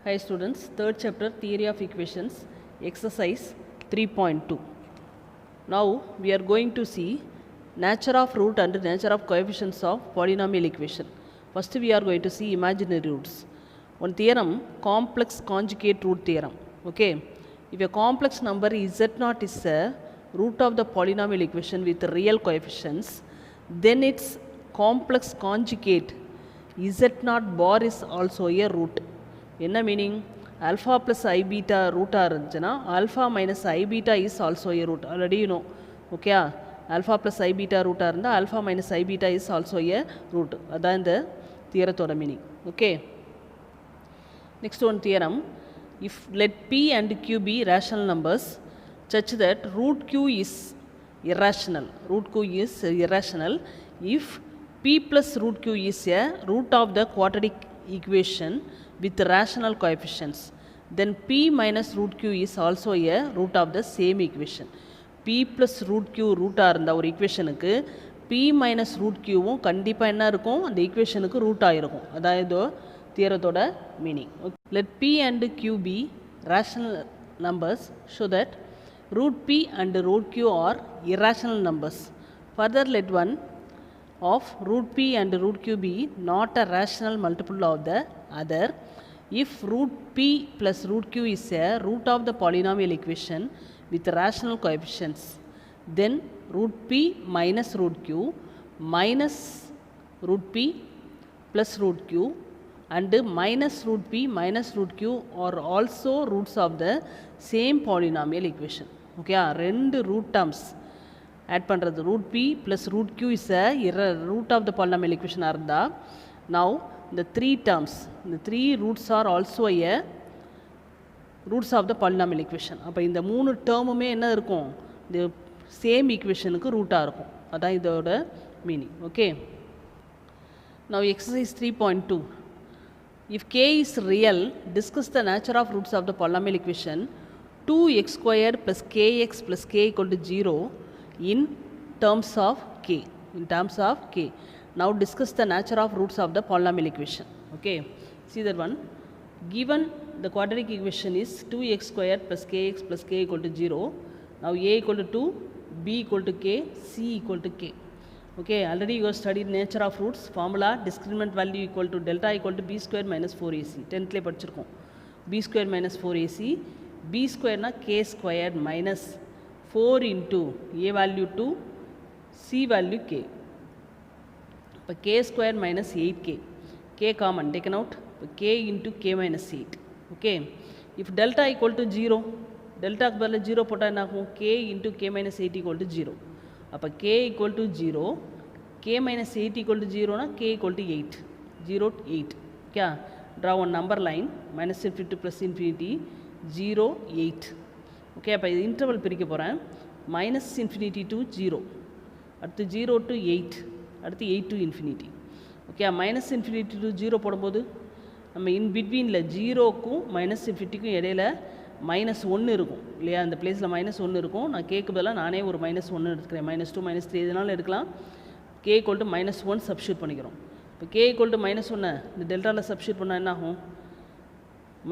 Hi students, third chapter Theory of Equations, exercise 3.2. Now we are going to see nature of root and nature of coefficients of polynomial equation. First we are going to see imaginary roots. One theorem, complex conjugate root theorem. Okay, if a complex number z0 is a root of the polynomial equation with real coefficients, then its complex conjugate z0 bar is also a root. என்ன meaning alpha plus I beta ரூட்டாக இருந்துச்சுன்னா alpha minus I beta is also a root. Already you know. Okay, alpha plus I beta ரூட்டாக இருந்தால் alpha minus I beta is also a root. அதான் இந்த தியரத்தோட meaning. Okay. Next one theorem. If let P and Q be rational numbers such that root Q is irrational. Root Q is irrational if P plus root Q is a root of the quadratic equation with rational coefficients, then P minus root Q is also a root of the same equation. P plus root Q ரூட்டாக இருந்தால் ஒரு ஈக்குவேஷனுக்கு P minus root Qவும் கண்டிப்பாக என்ன இருக்கும், அந்த ஈக்குவேஷனுக்கு ரூட்டாக இருக்கும். அதான் இதோ தியரத்தோட meaning. Let P and Q be rational numbers so that root P and root Q are irrational numbers. Further, let one of root P and root Q be not a rational multiple of the other if root P plus root Q is a root of the polynomial equation with rational coefficients. Then root P minus root Q minus root P plus root Q and minus root P minus root Q are also roots of the same polynomial equation. Okay, ரெண்டு root terms add பண்ணுறது root P plus root Q is a root of the polynomial equation இருந்தால் now the three terms, the three roots are also a roots of the polynomial equation. அப்போ இந்த மூணு டேர்முமே என்ன இருக்கும், இந்த same ஈக்குவேஷனுக்கு ரூட்டாக இருக்கும். அதான் இதோட meaning. Okay, now exercise 3.2. If k is real, discuss the nature of roots of the polynomial equation 2x squared plus kx plus k equal to 0 in terms of k. In terms of k. Now discuss the nature of roots of the polynomial equation. Okay, see that one. Given the quadratic equation is 2x squared plus kx plus k equal to 0. Now a equal to 2, b equal to k, c equal to k. Okay, already you have studied nature of roots. Formula discriminant value equal to delta equal to b square minus 4ac. 10th le படிச்சிருக்கோம். b square minus 4ac. b square na k squared minus 4 into a value 2, c value k. இப்போ k square minus 8k, k common taken out, k into k minus 8. Okay, if delta equal to 0, delta க்கு பதிலா 0 போட்டால் என்ன ஆகும், k into k minus 8 equal to 0. அப்போ k equal to 0, k minus 8 equal to 0 na k equal to 8, 0 8. Okay, draw one number line, minus infinity to plus infinity, 0 8. Okay, அப்போ இது interval பிரிக்க போகிறேன். minus infinity to 0, அடுத்து 0 to 8, அடுத்து 8 to infinity. Okay, minus infinity to 0 போடும்போது நம்ம இன் பிட்வீனில் 0க்கும் minus இன்ஃபினிட்டிக்கும் இடையில minus 1 இருக்கும் இல்லையா, அந்த பிளேஸில் மைனஸ் 1 இருக்கும். நான் கேக்கு பதிலாக நானே ஒரு மைனஸ் 1 எடுத்துக்கிறேன். மைனஸ் 2 மைனஸ் 3 எதுனாலும் எடுக்கலாம். K equal to minus 1 substitute பண்ணிக்கிறோம். இப்போ கே ஈக்குவல் டு மைனஸ் 1 இந்த டெல்டாவில் சப்ஸ்டியூட் பண்ணால் என்ன ஆகும்,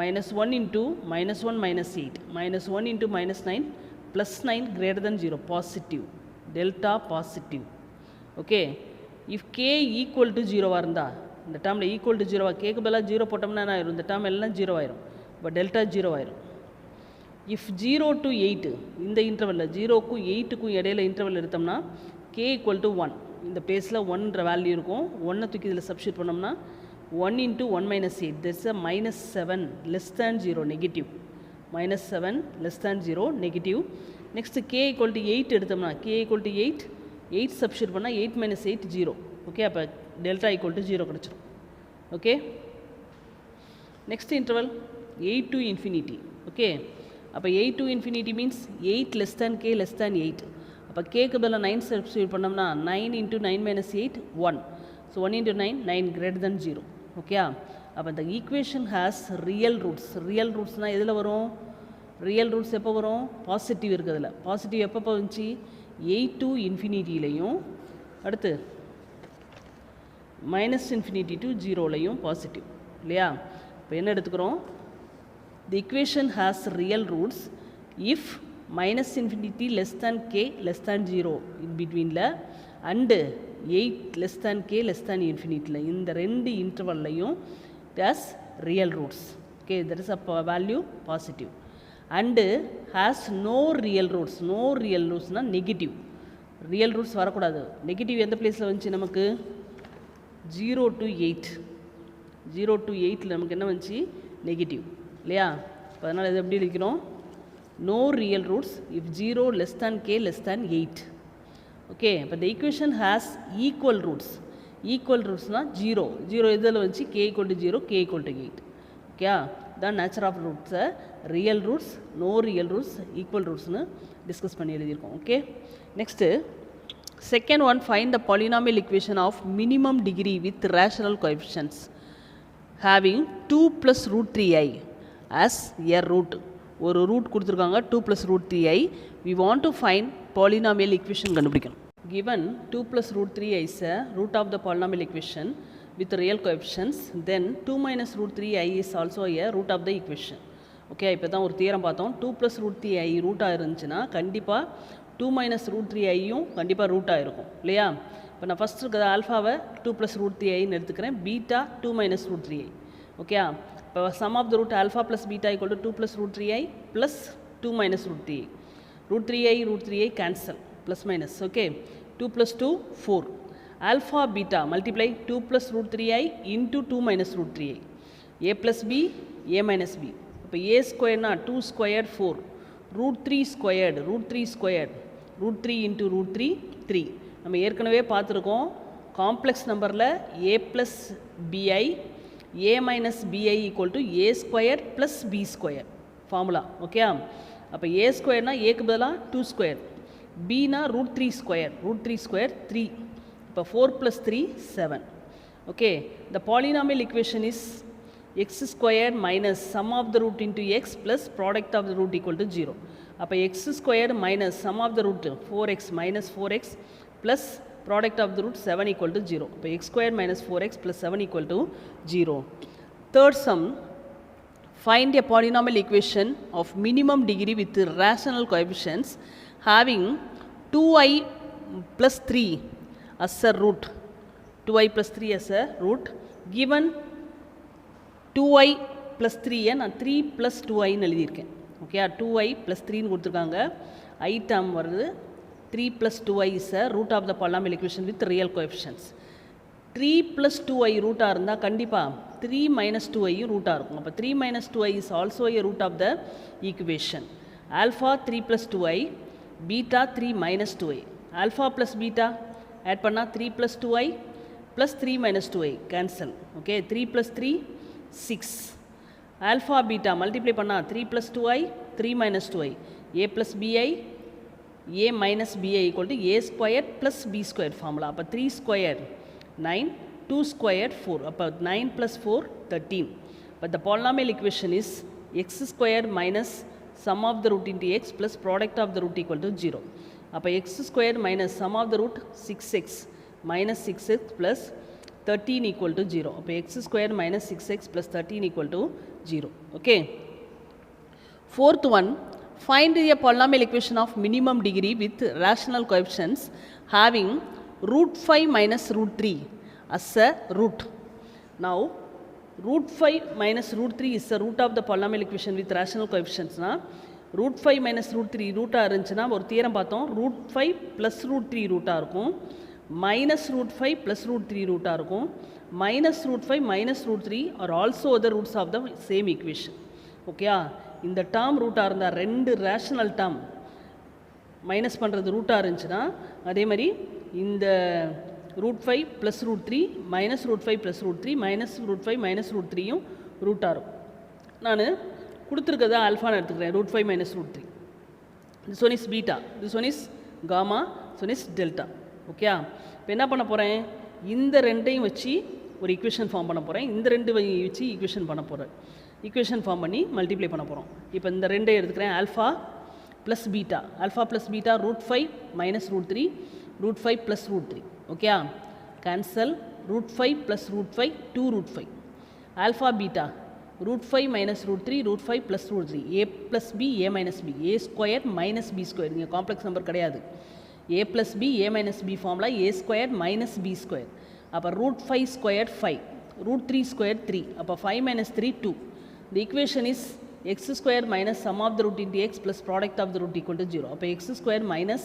minus 1 into minus 1 minus 8, minus 1 into minus 9 plus 9 greater than 0, positive, delta positive. Okay, if k equal to 0 இருந்தால் இந்த டேர்மில் ஈக்குவல் டு 0 கேக்கு பதிலாக 0 போட்டோம்னா என்ன ஆயிரும், இந்த டேர்ம் எல்லாம் 0 ஆயிரும். இப்போ டெல்டா 0 ஆயிரும். இஃப் 0 to 8 இந்த இன்டர்வலில் 0க்கும் 8க்கும் இடையில இன்டர்வல் எடுத்தோம்னா k ஈக்குவல் டு 1, இந்த பிளேஸில் 1ன்ற வேல்யூ இருக்கும். 1 தூக்கி இதில் சப்ஸ்டியூட் பண்ணோம்னா 1 into 1 minus 8, that's a minus 7 less than 0 negative, minus 7 less than 0 negative. Next k equal to 8 எடுத்தோம்னா k ஈக்குவல் டு 8, 8 சப்ஸ்டியூட் பண்ணால் 8 minus 8 0. ஓகே, அப்போ டெல்டா ஈக்குவல் டு 0 கிடச்சிரும். Okay, next interval 8 to infinity. Okay, அப்போ 8 to infinity means 8 less than k less than 8. அப்போ கேக்கு பதிலாக 9 substitute பண்ணோம்னா 9 into 9 minus 8 1. So 1 into 9 9 greater than 0. Okay, அப்போ இந்த equation has real roots. Real ரூட்ஸ்னால் எதில் வரும், ரியல் ரூட்ஸ் எப்போ வரும், பாசிட்டிவ் இருக்கிறதுல. பாசிட்டிவ் எப்போ வந்துச்சு, 8 to இன்ஃபினிட்டிலையும் அடுத்து மைனஸ் இன்ஃபினிட்டி டு 0லையும் பாசிட்டிவ் இல்லையா. இப்போ என்ன எடுத்துக்கிறோம், the equation has real roots if minus infinity less than k less than 0 in between la and 8 less than k less than infinity la இந்த ரெண்டு இன்டர்வல்லையும் it has real roots. Okay, that is a value positive and has no real roots. No real roots na negative. Real roots வரக்கூடாது. Negative எந்த பிளேஸில் வந்துச்சு நமக்கு 0 to 8. 0 to 8 நமக்கு என்ன வந்துச்சு நெகட்டிவ் இல்லையா? அதனால் இது எப்படி எழுதிக்கிறோம்? No real roots if 0 less than k less than 8. Okay, but the equation has equal roots. Equal roots na 0. 0 இதில் வந்துச்சு k equal to 0, k equal to 8. Okay, the nature of roots real roots, no real roots, equal roots னு discuss பண்ணி எழுதியிருக்கோம். Okay, next second one, find the polynomial equation of minimum degree with rational coefficients having 2 plus root 3i as a root. ஒரு root கொடுத்துருக்காங்க 2 plus root 3i. we want to find polynomial equation கண்டுபிடிக்கணும். given 2 plus root 3i is a root of the polynomial equation with real coefficients, then 2 minus root 3i is also a root of the equation. Okay, இப்போ தான் ஒரு theorem பார்த்தோம். 2 plus root 3i ரூட்டாக இருந்துச்சுன்னா கண்டிப்பாக 2 minus root 3iயும் கண்டிப்பாக ரூட்டாக இருக்கும் இல்லையா? இப்போ நான் ஃபஸ்ட் இருக்கிற ஆல்ஃபாவை 2 plus root 3iன்னு எடுத்துக்கிறேன், beta 2 minus root 3i. Okay, இப்போ sum of the root alpha plus beta equal to 2 plus root 3i plus 2 minus root 3i. root 3i cancel, plus minus. Okay, 2 plus 2 4. Alpha beta multiply 2 plus root 3i into 2 minus root 3i. a plus b, a minus b. இப்போ a ஸ்கொயர்னா 2 square 4, root 3 squared, root 3 squared, root 3 into root 3 3. நம்ம ஏற்கனவே பார்த்துருக்கோம் complex நம்பரில் a plus bi, a minus bi equal to a square plus b square formula. Okay, அப்போ a ஸ்கொயர்னா ஏக்கு பதிலாக 2 square, bனா root 3 ஸ்கொயர், root 3 ஸ்கொயர் 3. இப்போ 4 plus 3 7. Okay, the polynomial equation is x squared minus sum of the root into x plus product of the root equal to 0. அப்போ x squared minus sum of the root 4x minus 4x plus product of the root 7 equal to 0. இப்போ x squared minus 4x plus 7 equal to 0. Third sum, find a polynomial equation of minimum degree with rational coefficients having 2i plus 3 as a root. 2i plus 3 as a root. Given 2i plus 3 நான் 3 plus 2iன்னு எழுதியிருக்கேன். Okay, 2i plus 3ன்னு கொடுத்துருக்காங்க, i term வருது. 3 plus 2i is a root of the polynomial equation with real coefficients. 3 plus 2i ரூட்டாக இருந்தால் கண்டிப்பாக 3 minus 2i ரூட்டாக இருக்கும். அப்போ 3 minus 2i is also a root of the equation. alpha 3 plus 2i, beta 3 minus 2i. alpha plus beta add பண்ணால் 3 plus 2i plus 3 minus 2i cancel. Okay, 3 plus 3 6. alpha beta multiply பண்ணால் 3 plus 2i 3 minus 2i. a plus bi, a minus bi equal to a squared plus b squared formula. அப்போ 3 squared 9, 2 squared 4. அப்போ 9 plus 4 13. but the polynomial equation is x squared minus sum of the root into x plus product of the root equal to 0. அப்போ x squared minus sum of the root 6x minus 6x plus 13 equal to 0. அப்போ x squared minus 6x plus 13 equal to 0. Okay. Fourth one, find a polynomial equation of minimum degree with rational coefficients having root 5 minus root 3 as a root. Now, root 5 minus root 3 is the root of the polynomial equation with rational coefficients. root 5 minus root 3 ரூட்டாக இருந்துச்சுன்னா ஒரு theorem பார்த்தோம், root 5 plus root 3 ரூட்டாக இருக்கும், minus root 5 plus root 3 ரூட்டாக இருக்கும், minus root 5 minus root 3 are also the roots of the same equation. ஓகேயா, இந்த term ரூட்டாக இருந்தால் ரெண்டு rational term minus பண்ணுறது ரூட்டாக இருந்துச்சுன்னா அதே மாதிரி இந்த root 5 plus root 3 minus root 5 plus root 3 minus root 5 minus root 3யும் ரூட்டாக இருக்கும். நான் கொடுத்துருக்கதா ஆல்ஃபான்னு எடுத்துக்கிறேன், root 5 minus root 3. this one is beta, this one is gamma, this one is delta. ஓகேயா, இப்போ என்ன பண்ண போகிறேன், இந்த ரெண்டையும் வச்சு ஒரு ஈக்குவேஷன் ஃபார்ம் பண்ண போகிறேன், இந்த ரெண்டு வச்சு ஈக்குவேஷன் பண்ண போகிறேன், ஈக்குவேஷன் ஃபார்ம் பண்ணி மல்டிப்ளை பண்ண போகிறோம். இப்போ இந்த ரெண்டை எடுத்துக்கிறேன், alpha plus beta, alpha plus beta root 5 minus root 3, root 5 plus root 3. ஓகேயா, cancel, root 5 plus root 5 2 root 5. Alpha beta root 5 minus root 3 root 5 plus root 3 a plus b a minus b a square minus b square இங்கே complex number கிடையாது a plus b a minus b formula a square minus b square அப்போ root 5 square 5 root 3 square 3 அப்போ 5 minus 3 2 the equation is x square minus sum of the root into x plus product of the root equal to 0 அப்போ x square minus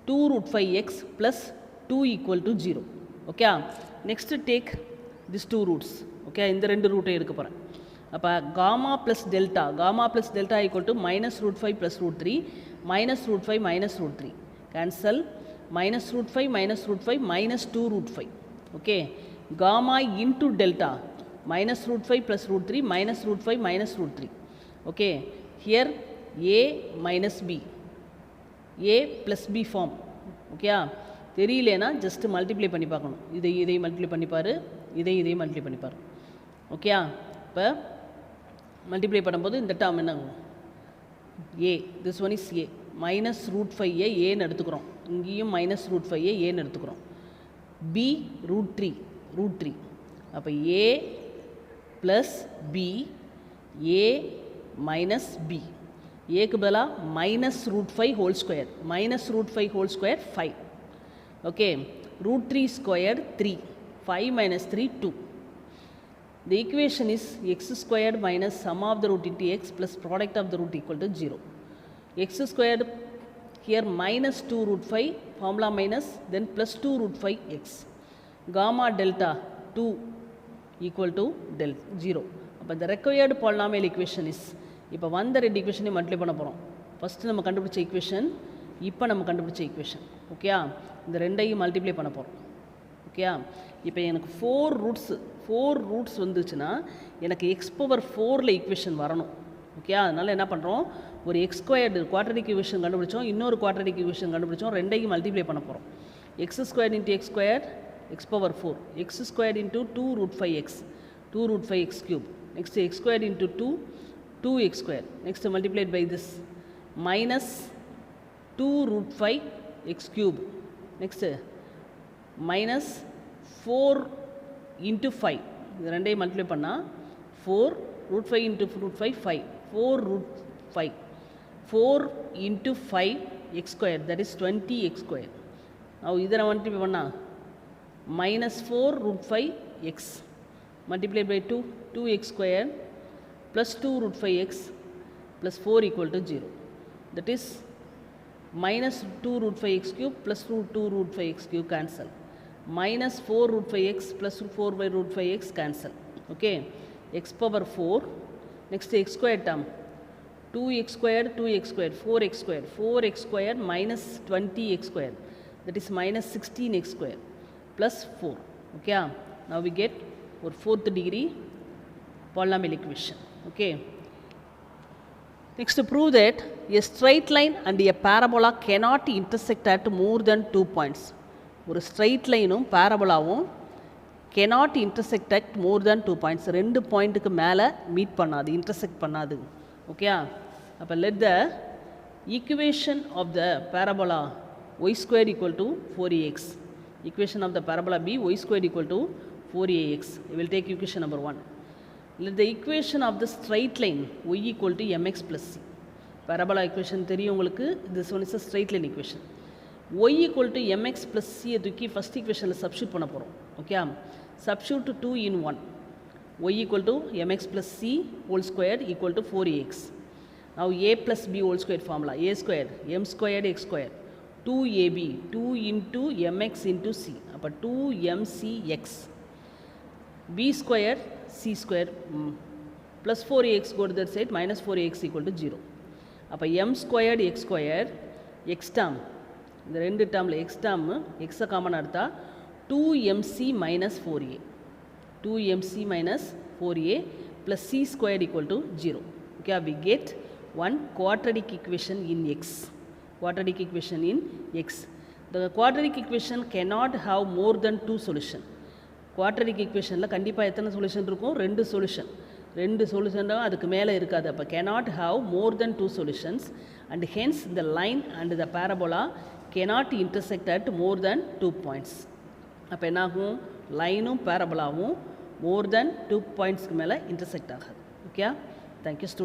2 root 5x plus 2 equal to 0 okay next take these two roots okay இந்த ரெண்டு ரூட்டை எடுக்க போகிறேன் அப்போ gamma plus delta equal to minus root 5 plus root 3 minus root 5 minus root 3 cancel minus root 5 minus root 5 minus 2 root 5 okay gamma into delta minus root 5 plus root 3 minus root 5 minus root 3 okay here a minus b a plus b form okay தெரியலனா just multiply பண்ணி பார்க்கணும் இதை multiply பண்ணி பாரு இதை multiply பண்ணி பாரு okay இப்போ multiply பண்ணும்போது இந்த டேர்ம் என்ன ஆகும் a this one is a minus root 5a a ன்னு எடுத்துக்கிறோம் இங்கேயும் minus root 5a a ன்னு எடுத்துக்கிறோம் b root 3 அப்போ a plus b a minus b a க்கு பதிலா minus root 5 whole square 5 okay root 3 square 3 5 minus 3 2 the equation is x squared minus sum of the root into x plus product of the root equal to 0 x squared here minus 2 root 5 formula minus then plus 2 root 5 x gamma delta 2 equal to 0 அப்போ the required polynomial equation is இப்போ வந்த ரெண்டு ஈக்குவேஷனையும் multiply பண்ண போகிறோம் first நம்ம கண்டுபிடிச்ச equation இப்போ நம்ம கண்டுபிடிச்ச ஈக்குவேஷன் ஓகேயா இந்த ரெண்டையும் மல்டிப்ளை பண்ண போகிறோம் ஓகேயா இப்போ எனக்கு 4 ரூட்ஸ் வந்துச்சுன்னா எனக்கு எக்ஸ் பவர் 4ல் ஈக்குவேஷன் வரணும் ஓகே அதனால் என்ன பண்ணுறோம் ஒரு எக்ஸ் ஸ்கொயர்டு குவாட்ரடிக் ஈக்குவேஷன் கண்டுபிடிச்சோம் இன்னொரு குவாட்ரடிக் ஈக்குவேஷன் கண்டுபிடிச்சோம் ரெண்டையும் மல்டிப்ளை பண்ண போகிறோம் X square into X square X power 4 X square into 2 root 5x 2 root 5x cube next x squared into 2x square next multiplied by this minus 2 root 5 x cube next minus 4 into 5 இது ரெண்டையும் multiply பண்ணால் 4 root 5 into root 5 5 4 root 5 4 into 5 x square that is 20x square now இதை நான் multiply பண்ணால் minus 4 root 5 x multiplied by 2x square plus 2 root 5x plus 4 equal to 0 that is minus 2 root 5x cube plus 2 root 5x cube cancel minus 4 root 5x plus 4 by root 5x cancel okay x power 4 next x square term 2x square 4x square minus 20x square that is minus 16x square plus 4 okay now we get ஒரு 4th degree polynomial equation okay next to prove that a straight line and a parabola cannot intersect at more than 2 points ஒரு straight lineum parabolaவும் cannot intersect at more than 2 points ரெண்டு பாயிண்ட்டுக்கு மேலே meet பண்ணாது intersect பண்ணாது okay அப்போ let the equation of the parabola y square equal to 4ax equation of the parabola be y square equal to 4ax we will take equation number 1 let the equation of the straight line y equal to mx plus c parabola equation தெரியும் உங்களுக்கு this one is a straight line equation y equal to mx plus c தூக்கி first equationல substitute பண்ண போகிறோம் okay substitute 2 in 1 y equal to mx plus c whole square equal to 4ax now a plus b whole square formula a square m squared x square 2ab 2 into mx into c அப்போ 2mcx b square c square plus 4ax go to that side minus 4ax equal to 0 அப்போ m squared x square x term இந்த ரெண்டு டேர்மில் x term x common எடுத்தா 2mc minus 4a 2mc minus 4a plus c squared equal to 0 okay we get one quadratic equation in x quadratic equation in x the quadratic equation cannot have more than two solution quadratic equationல கண்டிப்பாக எத்தனை solution இருக்கும் ரெண்டு solution தான் அதுக்கு மேலே இருக்காது அப்போ cannot have more than two solutions and hence the line and the parabola cannot intersect at more than 2 points அப்போ என்னாகும் லைனும் பேரபோலாவும் more than 2 pointsக்கு மேலே intersect ஆகாது Okay? Thank you, students.